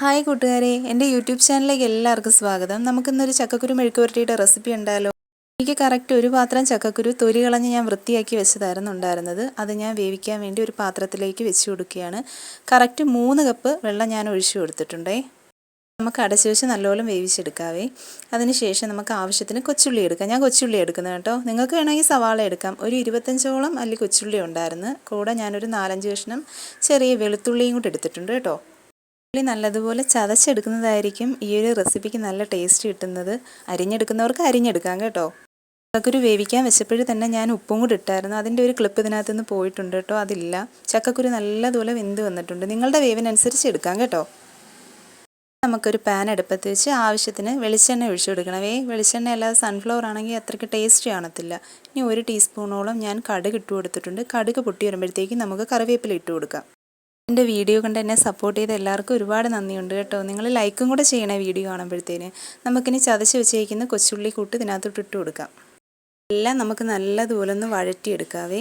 Hi കൂട്ടുകാരെ, എൻ്റെ YouTube ചാനലിലേക്ക് എല്ലാവർക്കും സ്വാഗതം. നമുക്കിന്നൊരു ചക്കക്കുരു മെഴുക്ക് പുരട്ടിയുടെ റെസിപ്പി ഉണ്ടല്ലോ. എനിക്ക് കറക്റ്റ് ഒരു പാത്രം ചക്കക്കുരു തൊലി കളഞ്ഞ് ഞാൻ വൃത്തിയാക്കി വെച്ചതായിരുന്നു ഉണ്ടായിരുന്നത്. അത് ഞാൻ വേവിക്കാൻ വേണ്ടി ഒരു പാത്രത്തിലേക്ക് വെച്ച് കൊടുക്കുകയാണ്. കറക്റ്റ് 3 കപ്പ് വെള്ളം ഞാൻ ഒഴിച്ചു കൊടുത്തിട്ടുണ്ടേ. നമുക്ക് അടച്ചു വെച്ച് നല്ലോണം വേവിച്ചെടുക്കാവേ. അതിനുശേഷം നമുക്ക് ആവശ്യത്തിന് കൊച്ചുള്ളി എടുക്കാം. ഞാൻ കൊച്ചുള്ളി എടുക്കുന്നത് കേട്ടോ. നിങ്ങൾക്ക് വേണമെങ്കിൽ സവാള എടുക്കാം. ഒരു 25ഓളം അല്ലി കൊച്ചുള്ളി ഉണ്ടായിരുന്നു. കൂടെ ഞാനൊരു 4-5 കഷ്ണം ചെറിയ വെളുത്തുള്ളിയും കൂടെ എടുത്തിട്ടുണ്ട് കേട്ടോ. ഉള്ളി നല്ലതുപോലെ ചതച്ചെടുക്കുന്നതായിരിക്കും ഈ ഒരു റെസിപ്പിക്ക് നല്ല ടേസ്റ്റ് കിട്ടുന്നത്. അരിഞ്ഞെടുക്കുന്നവർക്ക് അരിഞ്ഞെടുക്കാം കേട്ടോ. ചക്കക്കുരു വേവിക്കാൻ വെച്ചപ്പോഴും തന്നെ ഞാൻ ഉപ്പും കൂടി ഇട്ടായിരുന്നു. അതിൻ്റെ ഒരു ക്ലിപ്പ് ഇതിനകത്ത് നിന്ന് പോയിട്ടുണ്ട് കേട്ടോ. അതില്ല, ചക്കക്കുരു നല്ലതുപോലെ വെന്ത് വന്നിട്ടുണ്ട്. നിങ്ങളുടെ വേവിനനുസരിച്ച് എടുക്കാം കേട്ടോ. നമുക്കൊരു പാൻ അടുപ്പത്ത് വെച്ച് ആവശ്യത്തിന് വെളിച്ചെണ്ണ ഒഴിച്ചു കൊടുക്കണമേ. വെളിച്ചെണ്ണ അല്ലാതെ സൺഫ്ലവർ ആണെങ്കിൽ അത്രയ്ക്ക് ടേസ്റ്റ് കാണത്തില്ല. ഇനി 1 ടീസ്പൂണോളം ഞാൻ കടുക് ഇട്ട് കൊടുത്തിട്ടുണ്ട്. കടുക് പൊട്ടി വരുമ്പോഴത്തേക്കും നമുക്ക് കറിവേപ്പില ഇട്ട് കൊടുക്കാം. എൻ്റെ വീഡിയോ കണ്ട് എന്നെ സപ്പോർട്ട് ചെയ്ത എല്ലാവർക്കും ഒരുപാട് നന്ദിയുണ്ട് കേട്ടോ. നിങ്ങൾ ലൈക്കും കൂടെ ചെയ്യണേ വീഡിയോ കാണുമ്പോഴത്തേന്. നമുക്കിനി ചതച്ച് വെച്ചേക്കുന്ന കൊച്ചുള്ളി കൂട്ട് ഇതിനകത്തോട്ട് ഇട്ട് കൊടുക്കാം. എല്ലാം നമുക്ക് നല്ലതുപോലെ ഒന്ന് വഴറ്റിയെടുക്കാവേ.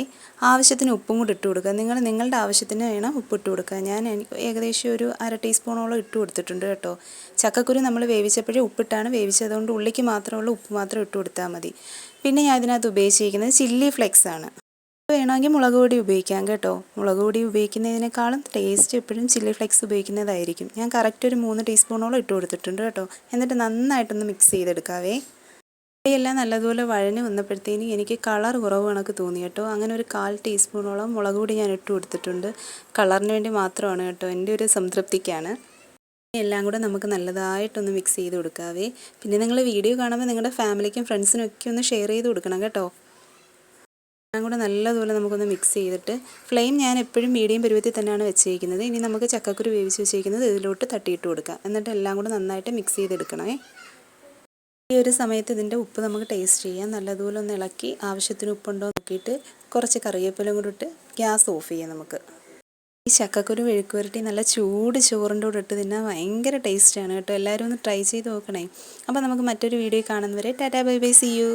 ആവശ്യത്തിന് ഉപ്പും കൂടി ഇട്ട് കൊടുക്കുക. നിങ്ങളുടെ ആവശ്യത്തിന് വേണം ഉപ്പിട്ട് കൊടുക്കുക. ഞാൻ ഏകദേശം ഒരു 1/2 ടീസ്പൂണോളം ഇട്ട് കൊടുത്തിട്ടുണ്ട് കേട്ടോ. ചക്കക്കുരു നമ്മൾ വേവിച്ചപ്പോഴേ ഉപ്പിട്ടാണ് വേവിച്ചത്. അതുകൊണ്ട് ഉള്ളിക്ക് മാത്രമുള്ള ഉപ്പ് മാത്രം ഇട്ട് കൊടുത്താൽ മതി. പിന്നെ ഞാൻ ഇതിനകത്ത് ഉപയോഗിച്ചിരിക്കുന്നത് ചില്ലി ഫ്ലെക്സ് ആണ്. വേണമെങ്കിൽ മുളക് പൊടി ഉപയോഗിക്കാം കേട്ടോ. മുളക് പൊടി ഉപയോഗിക്കുന്നതിനേക്കാളും ടേസ്റ്റ് എപ്പോഴും ചില്ലി ഫ്ലെക്സ് ഉപയോഗിക്കുന്നതായിരിക്കും. ഞാൻ കറക്റ്റ് ഒരു 3 ടീസ്പൂണോളം ഇട്ട് കൊടുത്തിട്ടുണ്ട് കേട്ടോ. എന്നിട്ട് നന്നായിട്ടൊന്ന് മിക്സ് ചെയ്തെടുക്കാവേ. എല്ലാം നല്ലതുപോലെ വഴഞ്ഞ് വന്നപ്പോഴത്തേന് എനിക്ക് കളർ കുറവ് കണക്ക് തോന്നി കേട്ടോ. അങ്ങനെ ഒരു 1/4 ടീസ്പൂണോളം മുളക് പൊടി ഞാൻ ഇട്ട് കൊടുത്തിട്ടുണ്ട്. കളറിന് വേണ്ടി മാത്രമാണ് കേട്ടോ, എൻ്റെ ഒരു സംതൃപ്തിക്കാണ്. എല്ലാം കൂടെ നമുക്ക് നല്ലതായിട്ടൊന്ന് മിക്സ് ചെയ്ത് കൊടുക്കാവേ. പിന്നെ നിങ്ങൾ വീഡിയോ കാണുമ്പോൾ നിങ്ങളുടെ ഫാമിലിക്കും ഫ്രണ്ട്സിനും ഒക്കെ ഒന്ന് ഷെയർ ചെയ്ത് കൊടുക്കണം കേട്ടോ. എല്ലാം കൂടെ നല്ലതുപോലെ നമുക്കൊന്ന് മിക്സ് ചെയ്തിട്ട് ഫ്ലെയിം ഞാൻ എപ്പോഴും മീഡിയം പരുവത്തിൽ തന്നെയാണ് വെച്ചിരിക്കുന്നത്. ഇനി നമുക്ക് ചക്കക്കുരു വേവിച്ച് വെച്ചിരിക്കുന്നത് ഇതിലോട്ട് തട്ടിയിട്ട് കൊടുക്കാം. എന്നിട്ട് എല്ലാം കൂടെ നന്നായിട്ട് മിക്സ് ചെയ്തെടുക്കണേ. ഈ ഒരു സമയത്ത് ഇതിൻ്റെ ഉപ്പ് നമുക്ക് ടേസ്റ്റ് ചെയ്യാം. നല്ലതുപോലെ ഒന്ന് ഇളക്കി ആവശ്യത്തിന് ഉപ്പുണ്ടോ നോക്കിയിട്ട് കുറച്ച് കറിവേപ്പിലയും കൂടി ഇട്ട് ഗ്യാസ് ഓഫ് ചെയ്യാം നമുക്ക്. ഈ ചക്കക്കുരു മെഴുക്ക് പുരട്ടി നല്ല ചൂട് ചോറിൻ്റെ കൂടെ ഇട്ട് തിന്നാൻ ഭയങ്കര ടേസ്റ്റാണ് കേട്ടോ. എല്ലാവരും ഒന്ന് ട്രൈ ചെയ്ത് നോക്കണേ. അപ്പോൾ നമുക്ക് മറ്റൊരു വീഡിയോ കാണുന്നവരെ tata bye bye, see U.